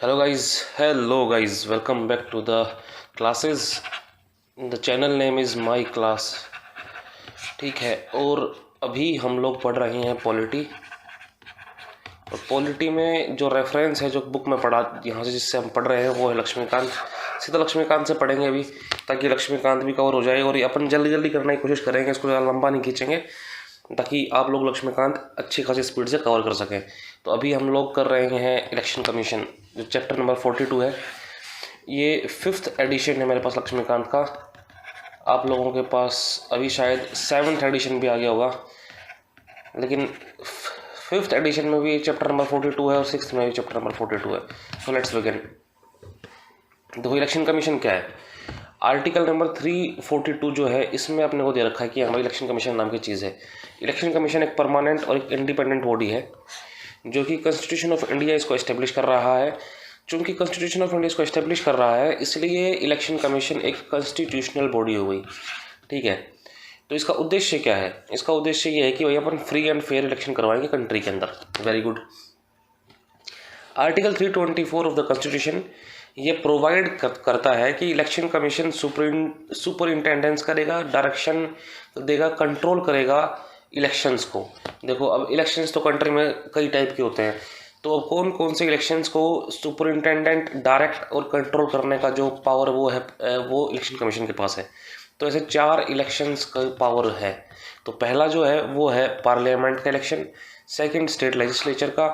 Hello guys, welcome back to the classes. The channel name is my class. ठीक है, और अभी हम लोग पढ़ रहे हैं पॉलिटी। और पॉलिटी में जो रेफरेंस है, जो बुक में पढ़ा यहाँ से जिससे हम पढ़ रहे हैं, वो है लक्ष्मीकांत। सीधा लक्ष्मीकांत से पढ़ेंगे अभी, ताकि लक्ष्मीकांत भी कवर हो जाए। और ये अपन जल्दी जल्दी करने की कोशिश करेंगे, इसको ज़्यादा लंबा नहीं खींचेंगे, ताकि आप लोग लक्ष्मीकांत अच्छी खासी स्पीड से कवर कर सकें। तो अभी हम लोग कर रहे हैं इलेक्शन कमीशन, जो चैप्टर नंबर 42 है। ये 5th एडिशन है मेरे पास लक्ष्मीकांत का। आप लोगों के पास अभी शायद 7th एडिशन भी आ गया होगा, लेकिन 5th एडिशन में भी चैप्टर नंबर 42 है और 6th में भी चैप्टर नंबर 42 है। So let's begin. देखो, इलेक्शन कमीशन क्या है। आर्टिकल नंबर 342 जो है, इसमें अपने को दे रखा है कि हमारी इलेक्शन कमीशन नाम की चीज़ है। इलेक्शन कमीशन एक परमानेंट और एक इंडिपेंडेंट बॉडी है, जो कि कॉन्स्टिट्यूशन ऑफ इंडिया इसको इस्टेब्लिश कर रहा है। चूँकि कॉन्स्टिट्यूशन ऑफ इंडिया इसको इस्टेब्लिश कर रहा है, इसलिए इलेक्शन कमीशन एक कॉन्स्टिट्यूशनल बॉडी हो गई। ठीक है, तो इसका उद्देश्य क्या है? इसका उद्देश्य ये है कि भाई अपन फ्री एंड फेयर इलेक्शन करवाएंगे कंट्री के अंदर। Very good. Article 324 of the constitution ये प्रोवाइड करता है कि इलेक्शन कमीशन सुपरिंटेंडेंस करेगा, डायरेक्शन देगा, कंट्रोल करेगा इलेक्शंस को। देखो, अब इलेक्शंस तो कंट्री में कई टाइप के होते हैं, तो अब कौन कौन से इलेक्शंस को सुपरिंटेंडेंट डायरेक्ट और कंट्रोल करने का जो पावर वो है, वो इलेक्शन कमीशन के पास है। तो ऐसे 4 इलेक्शंस का पावर है। तो पहला जो है वो है पार्लियामेंट का इलेक्शन, सेकंड स्टेट लेजिस्लेचर का,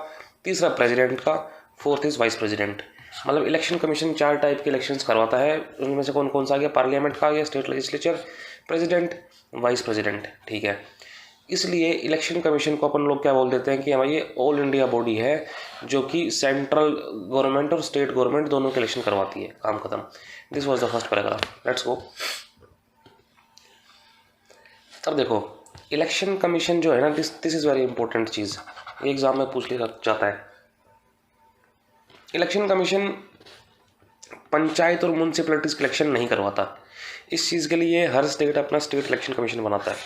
तीसरा प्रेसिडेंट का, फोर्थ इज वाइस प्रेसिडेंट। मतलब इलेक्शन कमीशन 4 टाइप के इलेक्शंस करवाता है। उनमें से कौन कौन सा आ गया? पार्लियामेंट का आ गया, state legislature, president, vice president. ठीक है, इसलिए इलेक्शन कमीशन को अपन लोग क्या बोल देते हैं कि हमारी ये ऑल इंडिया बॉडी है, जो कि सेंट्रल गवर्नमेंट और स्टेट गवर्नमेंट दोनों के इलेक्शन करवाती है। काम खत्म। This was the first paragraph. Let's go. अब देखो, इलेक्शन कमीशन जो है ना, this is very important cheese, exam में पूछ लिया जाता है। इलेक्शन कमीशन पंचायत और म्यूनसिपैलिटीज़ के इलेक्शन नहीं करवाता। इस चीज़ के लिए हर स्टेट अपना स्टेट इलेक्शन कमीशन बनाता है।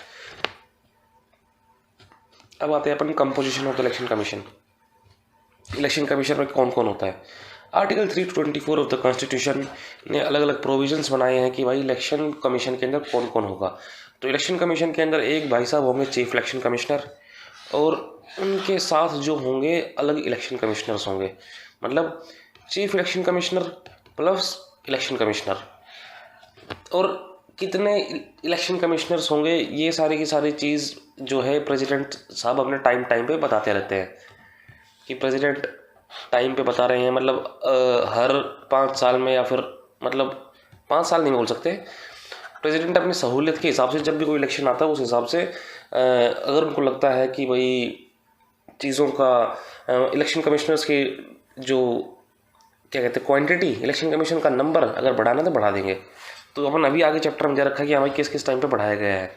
अब आते हैं अपन composition of the election commission. Election commission में कौन कौन होता है? आर्टिकल 324 ऑफ द कॉन्स्टिट्यूशन ने अलग अलग प्रोविजंस बनाए हैं कि भाई इलेक्शन कमीशन के अंदर कौन कौन होगा। तो इलेक्शन कमीशन के अंदर एक भाई साहब होंगे चीफ इलेक्शन कमिश्नर, और उनके साथ जो होंगे अलग इलेक्शन कमिश्नर्स होंगे। मतलब chief election commissioner plus election commissioner. और कितने इलेक्शन कमिश्नर्स होंगे, ये सारी की सारी चीज़ जो है प्रेसिडेंट साहब अपने टाइम पे बताते रहते हैं कि प्रेसिडेंट टाइम पे बता रहे हैं। मतलब हर 5 साल में, या फिर मतलब 5 साल नहीं बोल सकते, प्रेसिडेंट अपनी सहूलियत के हिसाब से जब भी कोई इलेक्शन आता है उस हिसाब से अगर उनको लगता है कि भाई चीज़ों का इलेक्शन कमिश्नर्स की जो क्या कहते हैं क्वांटिटी, इलेक्शन कमीशन का नंबर अगर बढ़ाना तो बढ़ा देंगे। तो अपन अभी आगे चैप्टर में दे रखा है कि हमें किस किस टाइम पे बढ़ाया गया है।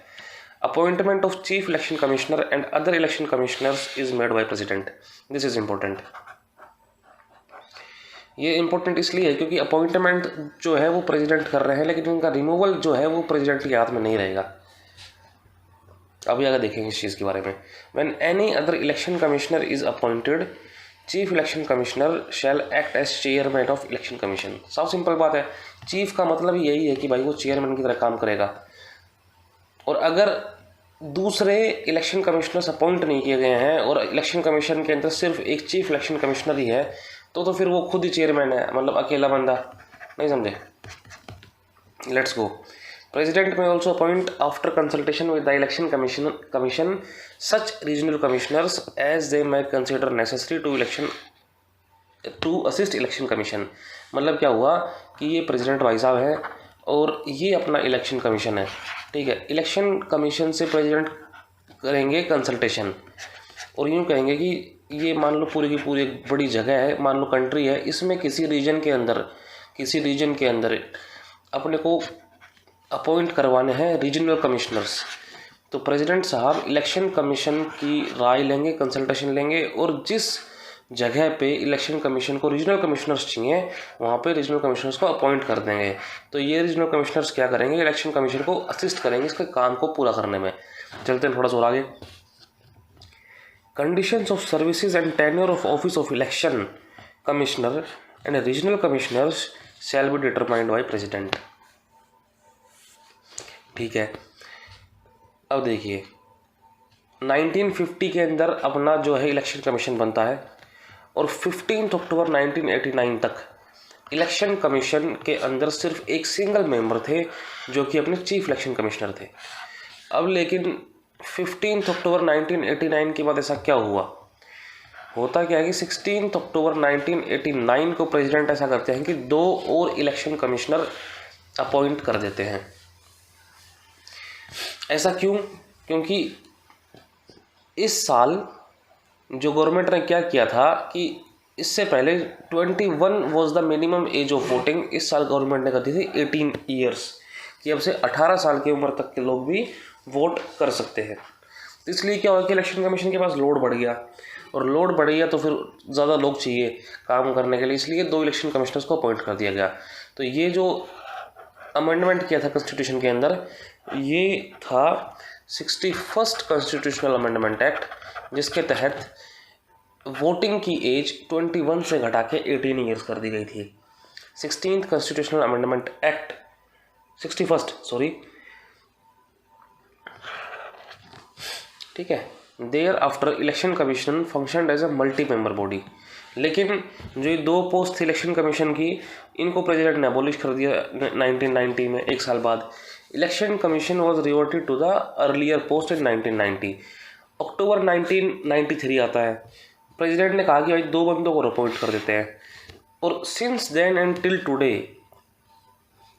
Appointment of chief election commissioner and other election commissioners is made by president. This is important. ये इंपॉर्टेंट इसलिए है क्योंकि अपॉइंटमेंट जो है वो प्रेसिडेंट कर रहे हैं, लेकिन उनका रिमूवल जो है वो प्रेसिडेंट के हाथ में नहीं रहेगा। अभी आगे देखेंगे इस चीज़ के बारे में। When any other election commissioner is appointed, chief election commissioner shall act as chairman of election commission. साफ सिंपल बात है, चीफ का मतलब ही यही है कि भाई वो चेयरमैन की तरह काम करेगा। और अगर दूसरे इलेक्शन कमिश्नर्स अपॉइंट नहीं किए गए हैं और इलेक्शन कमीशन के अंदर सिर्फ एक चीफ इलेक्शन कमिश्नर ही है, तो फिर वो खुद ही चेयरमैन है, मतलब अकेला बंदा। नहीं समझे? Let's go. President may also appoint after consultation with the election commission such regional commissioners as they may consider necessary to assist election commission। मतलब क्या हुआ कि ये प्रेसिडेंट भाई साहब है और ये अपना इलेक्शन कमीशन है। ठीक है, इलेक्शन कमीशन से प्रेसिडेंट करेंगे कंसल्टेशन, और यूँ कहेंगे कि ये मान लो पूरी की पूरी एक बड़ी जगह है, मान लो कंट्री है, इसमें किसी रीजन के अंदर अपने को अपॉइंट करवाने हैं रीजनल कमिश्नर्स। तो प्रेसिडेंट साहब इलेक्शन कमीशन की राय लेंगे, कंसल्टेशन लेंगे, और जिस जगह पे इलेक्शन कमीशन को रीजनल कमिश्नर्स चाहिए वहाँ पे रीजनल कमिश्नर्स को अपॉइंट कर देंगे। तो ये रीजनल कमिश्नर्स क्या करेंगे? इलेक्शन कमीशन को असिस्ट करेंगे इसके काम को पूरा करने में। चलते हैं थोड़ा सा और आगे। Conditions of services and tenure of office of election commissioner and regional commissioners shall be determined by president. ठीक है, अब देखिए 1950 के अंदर अपना जो है इलेक्शन कमीशन बनता है और 15 अक्टूबर 1989 तक इलेक्शन कमीशन के अंदर सिर्फ एक सिंगल मेंबर थे जो कि अपने चीफ इलेक्शन कमिश्नर थे। अब लेकिन 15 अक्टूबर 1989 के बाद ऐसा क्या हुआ, होता क्या है कि 16 अक्टूबर 1989 को प्रेसिडेंट ऐसा करते हैं कि 2 और इलेक्शन कमिश्नर अपॉइंट कर देते हैं। ऐसा क्यों? क्योंकि इस साल जो गवर्नमेंट ने क्या किया था कि इससे पहले 21 was the minimum age of voting, इस साल गवर्नमेंट ने कर दी थी 18 ईयर्स कि अब से 18 साल की उम्र तक के लोग भी वोट कर सकते हैं। तो इसलिए क्या हुआ कि इलेक्शन कमीशन के पास लोड बढ़ गया, और लोड बढ़ गया तो फिर ज़्यादा लोग चाहिए काम करने के लिए, इसलिए 2 इलेक्शन कमिश्नर्स को अपॉइंट कर दिया गया। तो ये जो अमेंडमेंट किया था कॉन्स्टिट्यूशन के अंदर, ये था 61st कॉन्स्टिट्यूशनल अमेंडमेंट एक्ट, जिसके तहत वोटिंग की एज 21 से घटा के 18 ईयर्स कर दी गई थी। 16th constitutional amendment act 61st sorry, ठीक है। Thereafter election commission functioned as a multi member body. लेकिन जो ये 2 पोस्ट थी इलेक्शन कमीशन की, इनको प्रेसिडेंट ने अबॉलिश कर दिया 1990 में, 1 साल बाद। Election commission was reverted to the earlier post in 1990। अक्टूबर 1993 आता है, प्रेसिडेंट ने कहा कि भाई 2 बंदों को अपॉइंट कर देते हैं, और since then and till today,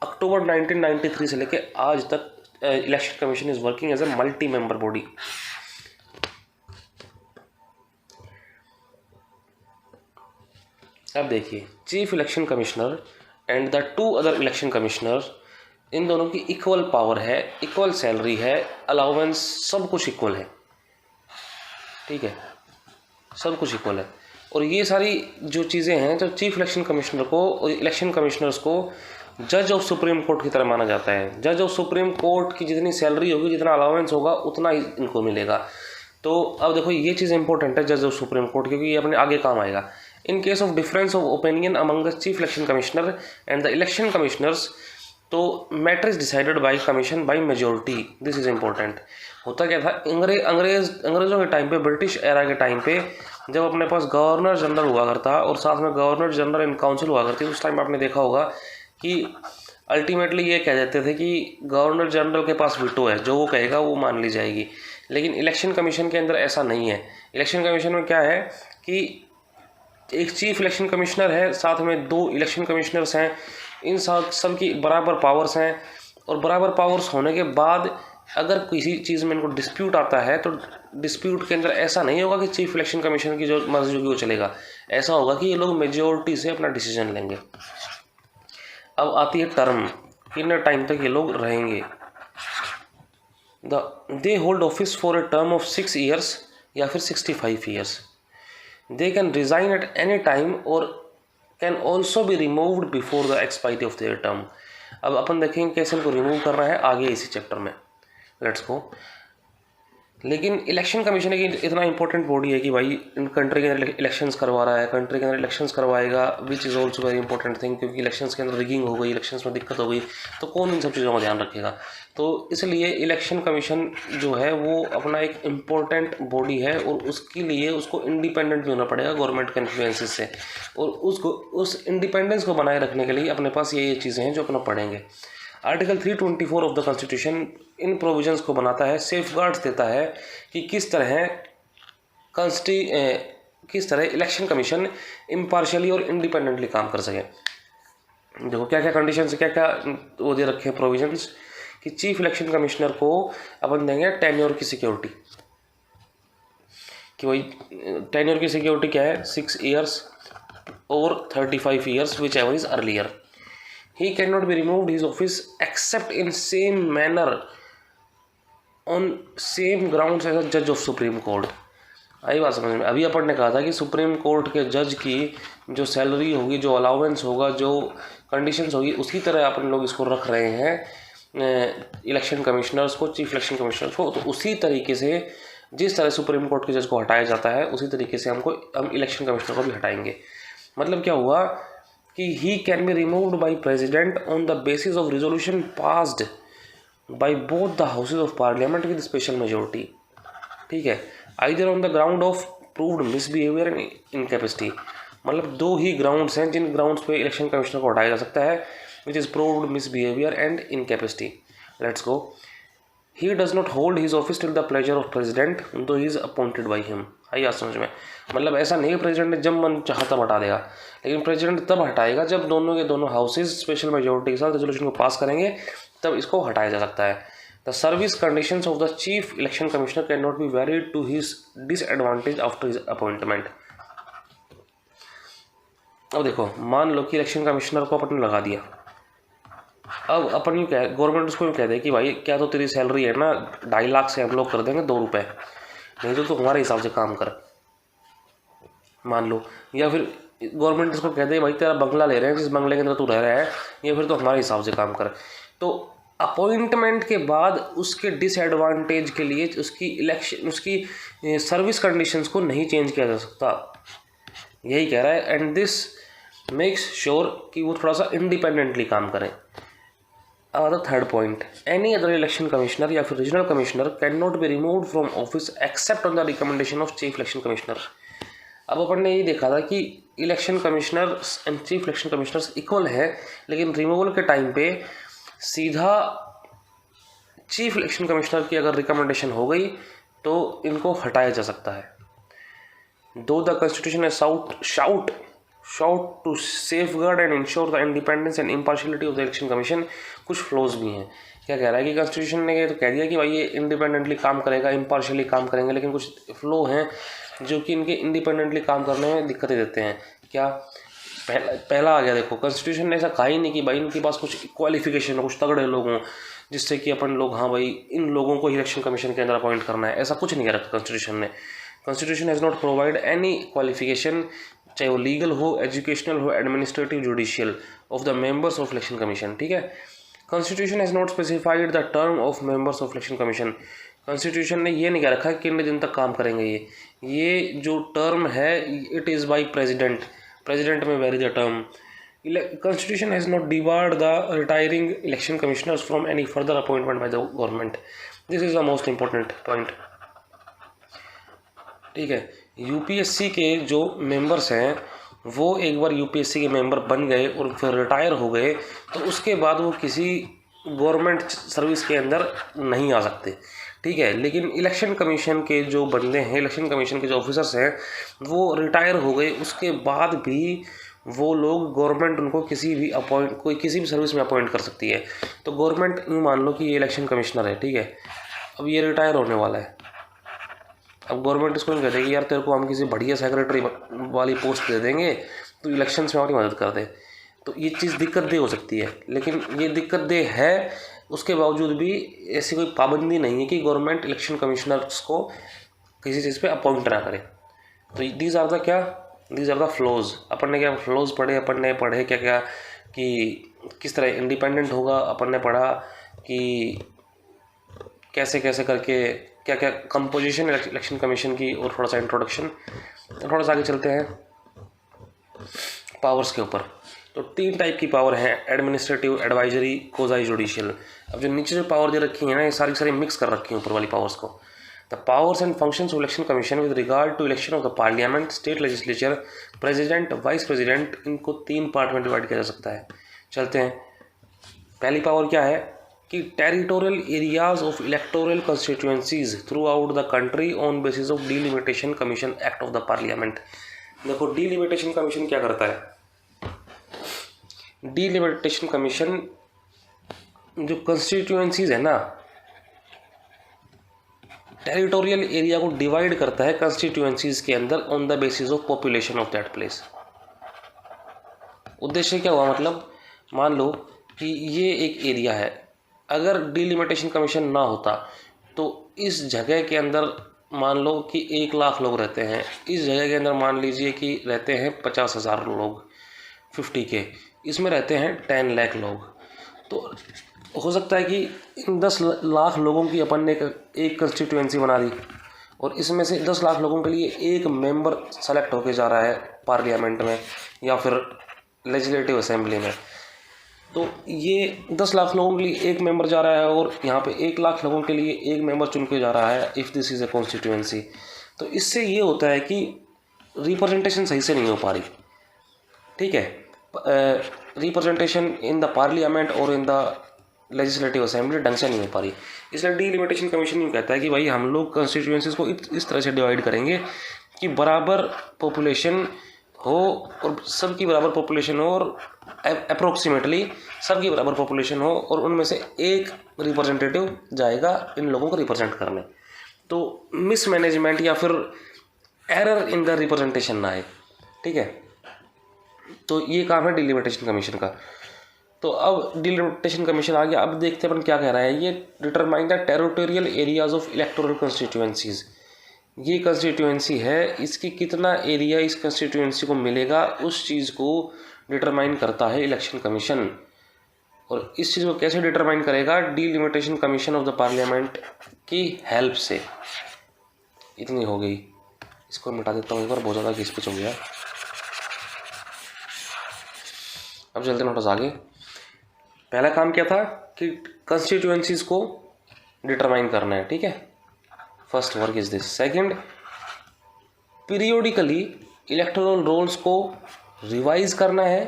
अक्टूबर 1993 से लेके आज तक election commission is working as a multi member body. अब देखिए chief election commissioner and the 2 other election commissioner, इन दोनों की इक्वल पावर है, इक्वल सैलरी है, अलाउंस सब कुछ इक्वल है, ठीक है, सब कुछ इक्वल है। और ये सारी जो चीज़ें हैं, तो चीफ इलेक्शन कमिश्नर को और इलेक्शन कमिश्नर्स को जज ऑफ सुप्रीम कोर्ट की तरह माना जाता है। जज ऑफ सुप्रीम कोर्ट की जितनी सैलरी होगी, जितना अलाउंस होगा, उतना ही इनको मिलेगा। तो अब देखो ये चीज़ इंपॉर्टेंट है जज ऑफ सुप्रीम कोर्ट, क्योंकि ये अपने आगे काम आएगा। In case of difference of opinion among the chief election commissioner and the election commissioners, तो matter is decided by commission by majority. This is important. होता क्या था, अंग्रेज़ों के टाइम पे, ब्रिटिश एरा के टाइम पे, जब अपने पास गवर्नर जनरल हुआ करता और साथ में गवर्नर जनरल इन काउंसिल हुआ करती, उस टाइम आपने देखा होगा कि अल्टीमेटली ये कह देते थे कि गवर्नर जनरल के पास वीटो है, जो वो कहेगा वो मान ली जाएगी। लेकिन इलेक्शन कमीशन के अंदर ऐसा नहीं है। इलेक्शन कमीशन में क्या है कि एक चीफ इलेक्शन कमिश्नर है, साथ में 2 इलेक्शन कमिश्नर्स हैं, इन सब की बराबर पावर्स हैं, और बराबर पावर्स होने के बाद अगर किसी चीज़ में इनको डिस्प्यूट आता है, तो डिस्प्यूट के अंदर ऐसा नहीं होगा कि चीफ इलेक्शन कमीशन की जो मर्जी होगी वो चलेगा। ऐसा होगा कि ये लोग मेजोरिटी से अपना डिसीजन लेंगे। अब आती है टर्म, कितने टाइम तक ये लोग रहेंगे। They hold office for a term of 6 years या फिर 65 years. They can resign at any time और can also be removed before the expiry of their term. अब अपन देखेंगे कैसे इनको रिमूव करना है आगे इसी चैप्टर में, लेट्स गो। लेकिन इलेक्शन कमीशन एक इतना इंपॉर्टेंट बॉडी है कि भाई इन कंट्री के अंदर इलेक्शंस करवा रहा है, कंट्री के अंदर इलेक्शंस करवाएगा, which is also very important thing, क्योंकि इलेक्शंस के अंदर रिगिंग हो गई, इलेक्शंस में दिक्कत हो गई, तो कौन इन सब चीज़ों का ध्यान रखेगा। तो इसलिए इलेक्शन कमीशन जो है वो अपना एक इम्पोर्टेंट बॉडी है, और उसके लिए उसको इंडिपेंडेंट भी होना पड़ेगा गवर्नमेंट के इन्फ्लुएंसेस से, और उसको उस इंडिपेंडेंस को बनाए रखने के लिए अपने पास ये चीज़ें हैं जो अपना पढ़ेंगे। Article 324 of the constitution in provisions को बनाता है, सेफगार्ड्स देता है कि किस तरह इलेक्शन कमीशन इम्पार्शियली और इंडिपेंडेंटली काम कर सके। देखो क्या क्या कंडीशन से क्या क्या वो दे रखे हैं प्रोविजंस, कि चीफ इलेक्शन कमिश्नर को अपन देंगे टेन्योर की सिक्योरिटी, कि भाई टेन्योर की सिक्योरिटी क्या है, 6 ईयर्स और 35 years which ever is earlier. He cannot be removed his office except in same manner on same grounds as a judge of Supreme Court। आई बात समझ में। अभी अपन ने कहा था कि सुप्रीम कोर्ट के जज की जो सैलरी होगी, जो अलाउंस होगा, जो कंडीशंस होगी, उसी तरह अपन लोग इसको रख रहे हैं इलेक्शन कमिश्नर्स को, चीफ इलेक्शन कमिश्नर्स को। तो उसी तरीके से जिस तरह सुप्रीम कोर्ट के जज को हटाया जाता है, उसी तरीके से हम इलेक्शन कमिश्नर को भी हटाएंगे। मतलब क्या हुआ कि he can be removed by president on the basis of resolution passed by both the houses of parliament with special majority. ठीक है, either on the ground of proved misbehaviour and incapacity, मतलब दो ही ग्राउंड्स हैं जिन grounds पे election commissioner को हटाया जा सकता है, which is proved misbehaviour and incapacity. Let's go. He does not hold his office till the pleasure of president दो he is appointed by him. आइए आज समझ में, मतलब ऐसा नहीं है प्रेसिडेंट ने जब मन चाहा तब हटा देगा, लेकिन प्रेसिडेंट तब हटाएगा जब दोनों के दोनों हाउसेज स्पेशल मेजोरिटी के साथ रेजोल्यूशन को पास करेंगे, तब इसको हटाया जा सकता है। The service conditions of the chief election commissioner can not be varied to his disadvantage after his appointment. अब देखो, मान लो कि इलेक्शन कमिश्नर को अपन लगा दिया, अब अपन यूँ कह गवर्नमेंट उसको यूँ कह दे कि भाई क्या तो तेरी सैलरी है ना 2.5 लाख से हम लोग कर देंगे 2 रुपये, नहीं तो हमारे हिसाब से काम कर, मान लो। या फिर गवर्नमेंट उसको कह दे भाई तेरा बंगला ले रहे हैं, जिस बंगले के अंदर तू रह रहा है, या फिर तो हमारे हिसाब से काम कर। तो अपॉइंटमेंट के बाद उसके डिसएडवांटेज के लिए उसकी सर्विस कंडीशंस को नहीं चेंज किया जा सकता, यही कह रहा है। एंड दिस मेक्स श्योर कि वो थोड़ा सा इंडिपेंडेंटली काम करें। The third point, any other election commissioner या फिर regional commissioner can not be removed from office except on the recommendation of chief election commissioner. अब अपन ने ये देखा था कि election commissioner and chief election commissioners equal है, लेकिन रिमूवल के टाइम पे सीधा चीफ इलेक्शन कमिश्नर की अगर रिकमेंडेशन हो गई तो इनको हटाया जा सकता है। दो द कॉन्स्टिट्यूशन है shout to safeguard and ensure the independence and impartiality of the election commission, कुछ फ्लोज भी हैं। क्या कह रहा है कि कॉन्स्टिट्यूशन ने ये तो कह दिया कि भाई ये इंडिपेंडेंटली काम करेगा, इम्पार्शियली काम करेंगे, लेकिन कुछ फ्लो हैं जो कि इनके इंडिपेंडेंटली काम करने में दिक्कतें देते हैं। क्या पहला आ गया, देखो कॉन्स्टिट्यूशन ने ऐसा कहा ही नहीं कि भाई इनके पास कुछ क्वालिफिकेशन हो, कुछ तगड़े लोग हों जिससे कि अपन लोग हाँ भाई इन लोगों को इलेक्शन कमीशन के अंदर अपॉइंट करना है, ऐसा कुछ नहीं कह रखा कॉन्स्टिट्यूशन ने। Constitution has not provide any qualification, चाहे वो लीगल हो, एजुकेशनल हो, administrative, judicial, of the members of election commission. ठीक है, constitution has not specified the term of members of election commission. Constitution ने ये नहीं कह रखा है कितने दिन तक काम करेंगे ये जो टर्म है इट इज़ बाई प्रेजिडेंट में very the term. Constitution has not debarred the retiring election commissioners from any further appointment by the government. This is the most important point. ठीक है, यूपीएससी के जो मेंबर्स हैं वो एक बार UPSC के member बन गए और फिर रिटायर हो गए तो उसके बाद वो किसी गवर्नमेंट सर्विस के अंदर नहीं आ सकते। ठीक है, लेकिन इलेक्शन कमीशन के जो बंदे हैं, इलेक्शन कमीशन के जो ऑफिसर्स हैं वो रिटायर हो गए, उसके बाद भी वो लोग गवर्नमेंट उनको किसी भी सर्विस में अपॉइंट कर सकती है। तो गवर्नमेंट यूँ मान लो कि ये इलेक्शन कमिश्नर है, ठीक है, अब ये रिटायर होने वाला है। अब गवर्नमेंट इसको नहीं कहते कि यार तेरे को हम किसी बढ़िया सेक्रेटरी वाली पोस्ट दे देंगे तो इलेक्शंस में हमारी मदद कर दे। तो ये चीज़ दिक्कत दे हो सकती है, लेकिन ये दिक्कत दे है उसके बावजूद भी ऐसी कोई पाबंदी नहीं है कि गवर्नमेंट इलेक्शन कमिश्नर्स को किसी चीज़ पे अपॉइंट ना करे। तो दीज आर द फ्लोज। अपन ने क्या फ्लोज पढ़े, अपन ने पढ़े क्या क्या कि किस तरह इंडिपेंडेंट होगा, अपन ने पढ़ा कि कैसे कैसे करके क्या क्या कंपोजिशन इलेक्शन कमीशन की, और थोड़ा सा इंट्रोडक्शन। थोड़ा सा आगे चलते हैं पावर्स के ऊपर। तो 3 टाइप की पावर है, एडमिनिस्ट्रेटिव, एडवाइजरी, कोजाई, जुडिशियल। अब जो नीचे जो पावर दे रखी है ना, ये सारी मिक्स कर रखी है ऊपर वाली पावर्स को। The powers and functions of election commission with regard to election of the parliament, state legislature, president, vice president, इनको 3 पार्ट में डिवाइड किया जा सकता है। चलते हैं, पहली पावर क्या है कि territorial areas of electoral constituencies through out the country on basis of delimitation commission act of the parliament. देखो डिलिमिटेशन कमीशन क्या करता है, डिलिमिटेशन कमीशन जो कंस्टिट्यूएंसीज है ना, टेरिटोरियल एरिया को डिवाइड करता है कंस्टिट्यूएंसीज के अंदर on the basis of population of that place. उद्देश्य क्या हुआ, मतलब मान लो कि ये एक एरिया है, अगर डिलिमिटेशन कमीशन ना होता तो इस जगह के अंदर मान लो कि 1 लाख लोग रहते हैं, इस जगह के अंदर मान लीजिए कि रहते हैं 50,000 लोग, 50K, इसमें रहते हैं 10 लाख लोग। तो हो सकता है कि इन 10 लाख लोगों की अपन ने एक कंस्टिट्यूएंसी बना दी और इसमें से 10 लाख लोगों के लिए एक मेंबर सेलेक्ट होके जा रहा है पार्लियामेंट में या फिर लेजिस्लेटिव असेंबली में। तो ये 10 लाख लोगों के लिए एक मेंबर जा रहा है और यहाँ पे 1 लाख लोगों के लिए एक मेंबर चुन के जा रहा है, if this is a constituency. तो इससे ये होता है कि रिप्रेजेंटेशन सही से नहीं हो पा रही, ठीक है। रिप्रेजेंटेशन इन द पार्लियामेंट और इन द लेजिस्लेटिव असेंबली ढंग से नहीं हो पा रही। इसलिए डिलिमिटेशन कमीशन यूँ कहता है कि भाई हम लोग कॉन्स्टिट्यूएंसीज को इस तरह से डिवाइड करेंगे कि बराबर पॉपुलेशन हो और सबकी बराबर पॉपुलेशन हो, और अप्रोक्सीमेटली सबकी बराबर पॉपुलेशन हो, और उनमें से एक रिप्रेजेंटेटिव जाएगा इन लोगों को रिप्रेजेंट करने। तो मिसमैनेजमेंट या फिर एरर इन द रिप्रेजेंटेशन ना आए, ठीक है। तो ये काम है डिलिमिटेशन कमीशन का। तो अब डिलिमिटेशन कमीशन आ गया। अब देखते हैं अपन क्या कह रहा है। ये determine the territorial areas of electoral constituencies. ये कंस्टिट्यूएंसी है, इसकी कितना एरिया इस कंस्टिट्यूएंसी को मिलेगा उस चीज़ को डिटरमाइन करता है इलेक्शन कमीशन। और इस चीज़ को कैसे डिटरमाइन करेगा? Delimitation commission of the parliament की हेल्प से। इतनी हो गई, इसको मिटा देता हूँ एक बार, बहुत ज़्यादा घिस पिच हो गया। अब चलते हैं थोड़ा आगे। पहला काम क्या था कि कंस्टिट्यूएंसीज को डिटरमाइन करना है, ठीक है। First work is this. Second, periodically electoral rolls को रिवाइज करना है,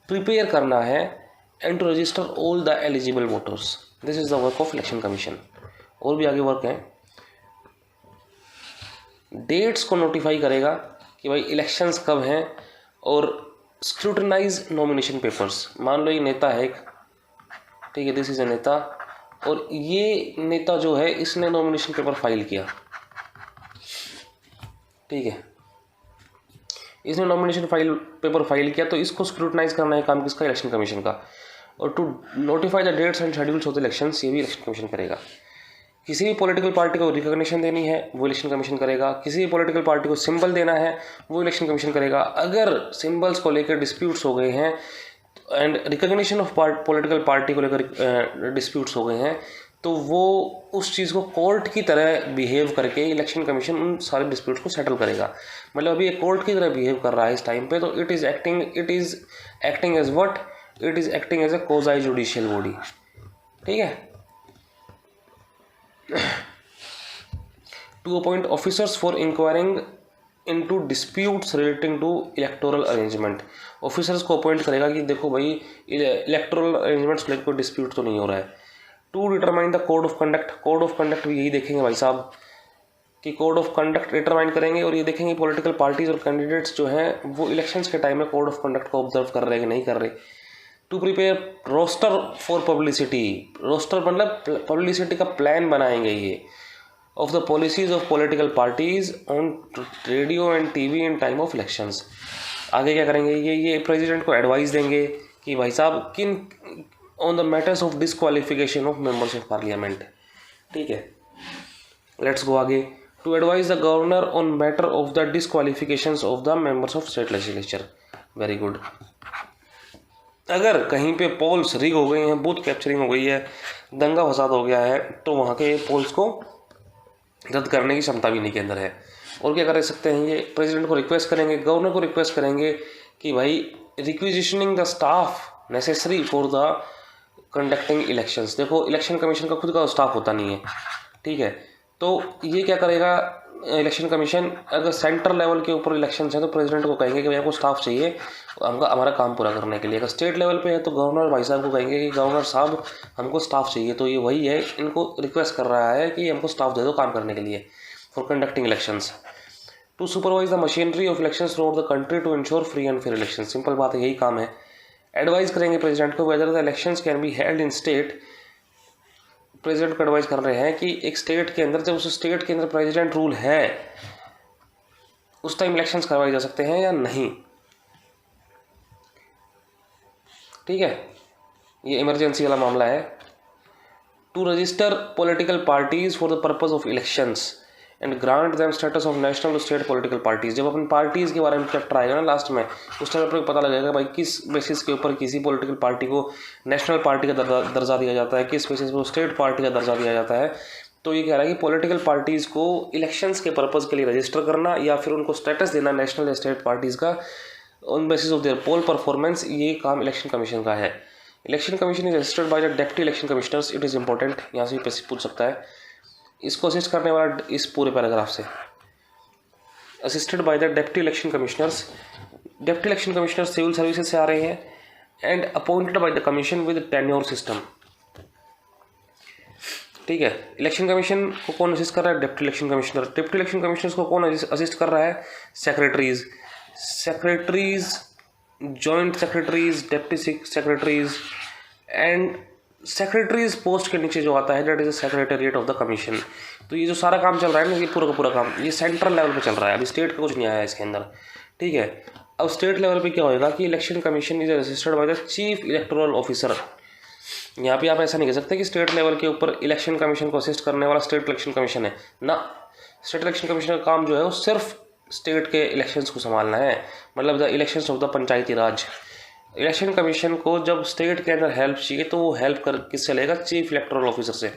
प्रिपेयर करना है, and to register all the eligible voters. This is the work of election commission. और भी आगे वर्क है। डेट्स को नोटिफाई करेगा कि भाई इलेक्शंस कब हैं, और स्क्रूटनाइज नॉमिनेशन पेपर्स। मान लो ये नेता है एक, ठीक है, दिस इज ए नेता, और ये नेता जो है इसने नॉमिनेशन पेपर फाइल किया, ठीक है, इसने नॉमिनेशन पेपर फाइल किया, तो इसको स्क्रूटनाइज करना है काम किसका? इलेक्शन कमीशन का। और to notify the dates and schedules of the elections, ये भी इलेक्शन कमीशन करेगा। किसी भी पॉलिटिकल पार्टी को रिकॉग्निशन देनी है वो इलेक्शन कमीशन करेगा। किसी भी पॉलिटिकल पार्टी को सिंबल देना है वो इलेक्शन कमीशन करेगा। अगर सिंबल्स को लेकर डिस्प्यूट्स हो गए हैं and recognition of political party को लेकर डिस्प्यूट्स हो गए हैं, तो वो उस चीज़ को कोर्ट की तरह बिहेव करके इलेक्शन कमीशन उन सारे डिस्प्यूट्स को सेटल करेगा। मतलब अभी ये कोर्ट की तरह बिहेव कर रहा है इस टाइम पे, तो it is acting as what? It is acting as a quasi judicial body, ठीक है। To appoint officers for inquiring into disputes relating to electoral arrangement. Officers को अपॉइंट करेगा कि देखो भाई इलेक्टोरल अरेंजमेंट्स को लेकर कोई डिस्प्यूट तो नहीं हो रहा है। To determine the code of conduct. Code of conduct भी यही देखेंगे भाई साहब कि कोड ऑफ कंडक्ट डिटरमाइन करेंगे, और ये देखेंगे पॉलिटिकल पार्टीज और कैंडिडेट्स जो हैं वो इलेक्शंस के टाइम में कोड ऑफ कंडक्ट को ऑब्जर्व कर रहे हैं कि नहीं कर रहे। To prepare roster for publicity. Roster मतलब पब्लिसिटी का प्लान बनाएंगे ये of the policies of political parties on radio and TV in time of elections. आगे क्या करेंगे? ये प्रेसिडेंट को एडवाइस देंगे कि भाई साहब किन on the matters of disqualification of members of parliament, ठीक है। लेट्स गो आगे। To advise the governor on matter of the disqualifications of the members of state legislature. Very good. अगर कहीं पे पोल्स रिग हो गई हैं, बूथ कैप्चरिंग हो गई है, दंगा फसाद हो गया है, तो वहाँ के पोल्स को रद्द करने की क्षमता भी इन्हीं के अंदर है। और क्या कर सकते हैं? ये प्रेसिडेंट को रिक्वेस्ट करेंगे, गवर्नर को रिक्वेस्ट करेंगे कि भाई requisitioning the staff necessary for the conducting elections. देखो इलेक्शन कमीशन का खुद का स्टाफ होता नहीं है, ठीक है। तो ये क्या करेगा इलेक्शन कमीशन? अगर सेंटर लेवल के ऊपर इलेक्शन है तो प्रेसिडेंट को कहेंगे कि भाई आपको स्टाफ चाहिए हमारा काम पूरा करने के लिए। अगर स्टेट लेवल पे है तो गवर्नर भाई साहब को कहेंगे कि गवर्नर साहब हमको स्टाफ चाहिए। तो ये वही है, इनको रिक्वेस्ट कर रहा है कि हमको स्टाफ दे दो काम करने के लिए for conducting elections. To supervise the machinery of elections throughout the country to ensure free and fair election. Simple बात है, यही काम है। एडवाइस करेंगे प्रेसिडेंट को whether the elections can be held in state. President को advice कर रहे हैं कि एक स्टेट के अंदर, जब उस स्टेट के अंदर प्रेसिडेंट रूल है उस टाइम इलेक्शंस करवाए जा सकते हैं या नहीं, ठीक है। ये इमरजेंसी वाला मामला है। To register political parties for the purpose of elections and grant them status of national और स्टेट पॉलिटिकल पार्टीज। जब अपन पार्टीज के बारे में चैप्टर आएगा ना लास्ट में, उस टाइम पर पता लगेगा भाई किस बेसिस के ऊपर किसी पॉलिटिकल पार्टी को नेशनल पार्टी का दर्जा दिया जाता है, किस बेसिस पर स्टेट पार्टी का दर्जा दिया जाता है। तो ये कह रहा है कि पॉलिटिकल पार्टीज़ को इलेक्शंस के पर्पज़ के लिए रजिस्टर करना या फिर उनको स्टेटस देना नेशनल या स्टेट पार्टीज़ का, on basis of their poll performance, ये काम इलेक्शन कमीशन का है। Election commission is assisted by the deputy election commissioners, it is important, यहाँ से भी पूछ सकता है। इसको असिस्ट करने वाला इस पूरे पैराग्राफ से, assisted by the deputy election commissioners, deputy election commissioner civil services से आ रहे हैं, and appointed by the commission with tenure system. ठीक है, इलेक्शन कमीशन को कौन असिस्ट कर रहा है? Deputy election commissioner. Deputy election commissioner को कौन असिस्ट कर रहा है? Secretaries, joint secretaries, deputy secretaries and secretaries post के नीचे जो आता है that is the secretariat of the commission. तो ये जो सारा काम चल रहा है ना, ये पूरा का पूरा काम ये सेंट्रल लेवल पे चल रहा है, अभी स्टेट का कुछ नहीं आया इसके अंदर। ठीक है, अब स्टेट लेवल पे क्या होएगा कि election commission is assisted by the chief electoral officer. यहाँ पे आप ऐसा नहीं कह सकते कि स्टेट लेवल के ऊपर इलेक्शन कमीशन को असिस्ट करने वाला स्टेट इलेक्शन कमीशन है ना। स्टेट इलेक्शन कमीशन का काम जो है वो सिर्फ स्टेट के इलेक्शंस को संभालना है, मतलब the elections of the Panchayati Raj. Election commission को जब स्टेट के अंदर हेल्प चाहिए तो वो हेल्प कर किससे लेगा? चीफ इलेक्टोरल ऑफिसर से,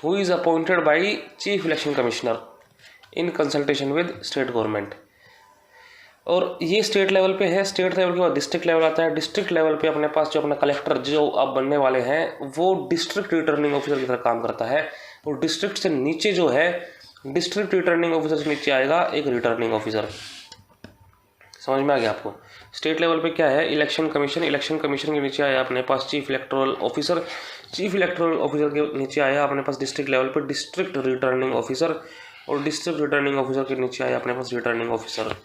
who is appointed by chief election commissioner in consultation with state government. और ये स्टेट लेवल पे है। स्टेट लेवल के बाद डिस्ट्रिक्ट लेवल आता है। डिस्ट्रिक्ट लेवल पे अपने पास जो अपना कलेक्टर जो अब बनने वाले हैं वो डिस्ट्रिक्ट रिटर्निंग ऑफिसर की तरह काम करता है। और डिस्ट्रिक्ट से नीचे जो है, डिस्ट्रिक्ट रिटर्निंग ऑफिसर से नीचे आएगा एक रिटर्निंग ऑफिसर। समझ में आ गया आपको? स्टेट लेवल पे क्या है? इलेक्शन कमीशन, इलेक्शन कमीशन के नीचे आया अपने पास chief electoral officer, chief electoral officer के नीचे आया अपने पास डिस्ट्रिक्ट लेवल पे डिस्ट्रिक्ट रिटर्निंग ऑफिसर, और डिस्ट्रिक्ट रिटर्निंग ऑफिसर के नीचे आया अपने पास रिटर्निंग ऑफिसर।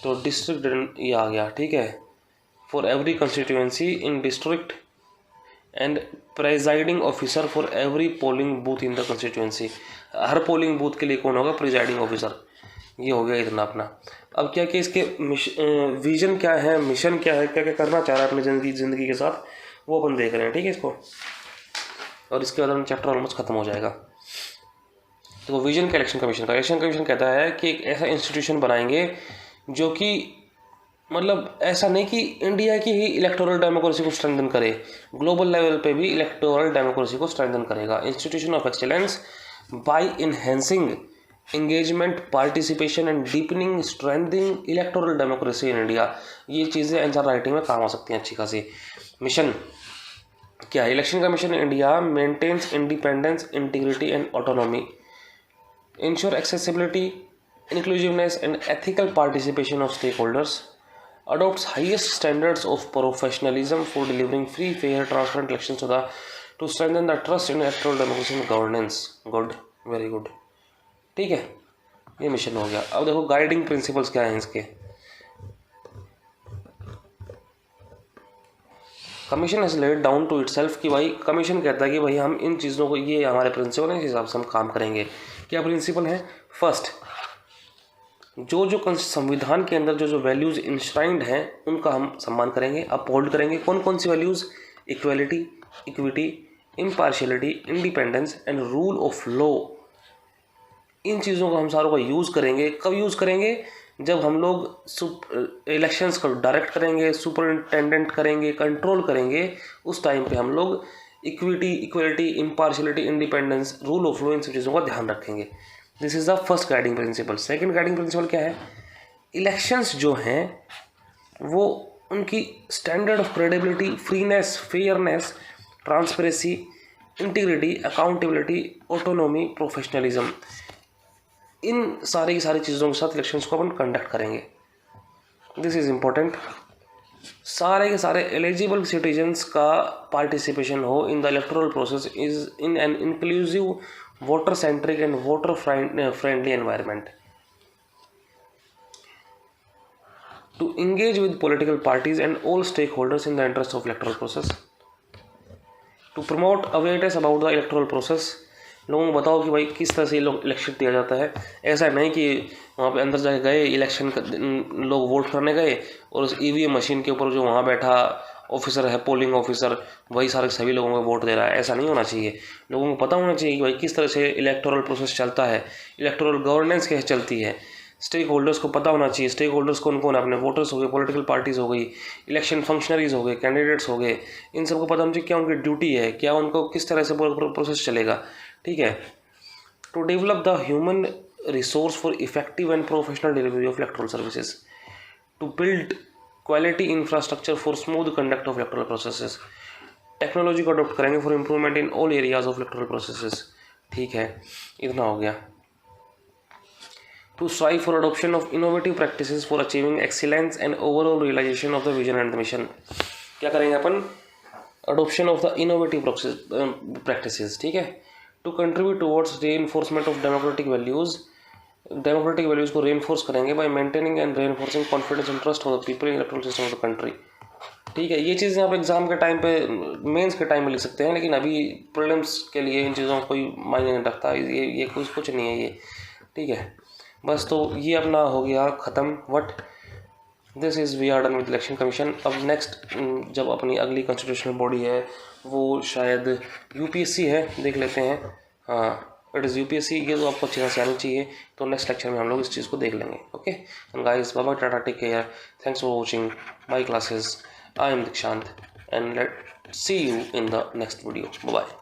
तो डिस्ट्रिक्ट ये आ गया। ठीक है, for every constituency in district and presiding officer for every polling booth in the constituency. हर पोलिंग बूथ के लिए कौन होगा? Presiding officer. ये हो गया इतना अपना। अब क्या क्या इसके विजन क्या है, मिशन क्या है, क्या क्या करना चाह रहा है अपनी ज़िंदगी के साथ, वो अपन देख रहे हैं। ठीक है इसको, और इसके बाद अपना चैप्टर ऑलमोस्ट खत्म हो जाएगा। तो विजन का इलेक्शन कमीशन का, इलेक्शन कमीशन कहता है कि एक ऐसा इंस्टीट्यूशन बनाएंगे जो कि मतलब ऐसा नहीं कि इंडिया की ही इलेक्टोरल डेमोक्रेसी को स्ट्रेंथन करे, ग्लोबल लेवल पे भी इलेक्टोरल डेमोक्रेसी को स्ट्रेंथन करेगा। Institution of excellence by enhancing engagement, participation and deepening strengthening electoral democracy in India. ये चीज़ें आंसर राइटिंग में काम आ सकती हैं अच्छी खासी। मिशन क्या है? Election commission India maintains independence, integrity and autonomy, ensure accessibility, inclusiveness and ethical participation of stakeholders, adopts highest standards of professionalism for delivering free, fair, transparent elections to strengthen the trust in electoral democracy and governance. Good, very good. ठीक है, ये mission हो गया। अब देखो guiding principles क्या हैं इसके। Commission has laid down to itself कि भाई कमीशन कहता है कि भाई हम इन चीज़ों को, ये हमारे प्रिंसिपल हैं, इस हिसाब से हम काम करेंगे। क्या प्रिंसिपल है? फर्स्ट, जो संविधान के अंदर जो वैल्यूज़ इंश्राइंड हैं उनका हम सम्मान करेंगे, अपहोल्ड करेंगे। कौन कौन सी values? Equality, equity, impartiality, independence and rule of law. इन चीज़ों को हम सारों का यूज़ करेंगे। कब यूज़ करेंगे? जब हम लोग इलेक्शंस को डायरेक्ट करेंगे, सुपरिंटेंडेंट करेंगे, कंट्रोल करेंगे, उस टाइम पे हम लोग equity, equality, impartiality, independence, rule of law, इन सब चीज़ों का ध्यान रखेंगे। This is the first guiding principle. Second guiding principle क्या है? इलेक्शंस जो हैं वो उनकी standard of credibility, freeness, fairness, transparency, integrity, accountability, autonomy, professionalism, इन सारी की सारी चीज़ों के साथ इलेक्शंस को अपन कंडक्ट करेंगे। This is important. सारे के सारे एलिजिबल सिटीजन्स का पार्टिसिपेशन हो in the electoral process is in an inclusive, water centric and water friendly environment, to engage with political parties and all stakeholders in the interest of electoral process, to promote awareness about the electoral process। लोगों को बताओ कि भाई किस तरह से election दिया जाता है। ऐसा नहीं कि वहाँ पे अंदर जाके गए, इलेक्शन लोग वोट करने गए और उस ईवीएम मशीन के ऊपर जो वहाँ बैठा ऑफिसर है, पोलिंग ऑफिसर, वही सारे सभी लोगों को वोट दे रहा है। ऐसा नहीं होना चाहिए। लोगों को पता होना चाहिए कि भाई किस तरह से इलेक्टोरल प्रोसेस चलता है, इलेक्टोरल गवर्नेंस कैसे चलती है। स्टेक होल्डर्स को पता होना चाहिए। स्टेक होल्डर्स कौन कौन है? अपने वोटर्स हो गए, पॉलिटिकल पार्टीज़ हो गई, इलेक्शन फंक्शनरीज हो गए, कैंडिडेट्स हो गए। इन सबको पता होना चाहिए क्या उनकी ड्यूटी है, क्या उनको किस तरह से प्रोसेस चलेगा। ठीक है, to develop the human resource for effective and professional delivery of electoral services, to build quality infrastructure for smooth conduct of electoral processes. Technology को अडोप्ट करेंगे for improvement in all areas of electoral processes. ठीक है, इतना हो गया। To strive for adoption of innovative practices for achieving excellence and overall realisation of the vision and the mission. क्या करेंगे अपन? Adoption of the innovative practices. ठीक है, to contribute towards reinforcement of democratic values. Democratic values को reinforce करेंगे by maintaining and reinforcing confidence and trust of the people in electoral system of the country. ठीक है, ये चीज़ें आप exam के टाइम पे, मेंस के टाइम में लिख सकते हैं, लेकिन अभी प्रीलिम्स के लिए इन चीज़ों का कोई मायने नहीं रखता। ये कुछ नहीं है ये। ठीक है, बस तो ये अपना हो गया ख़त्म। What this is we are done with election commission. अब नेक्स्ट जब अपनी अगली कॉन्स्टिट्यूशनल बॉडी है वो शायद यूपीएससी है, देख लेते हैं। हाँ, इट इज़ यूपीएससी। ये तो आपको अच्छी तरह से आनी चाहिए। तो नेक्स्ट लेक्चर में हम लोग इस चीज़ को देख लेंगे। Okay and guys, bye bye, tata, take care, thanks for watching my classes. I am Dikshant and let's see you in the next video. Bye bye.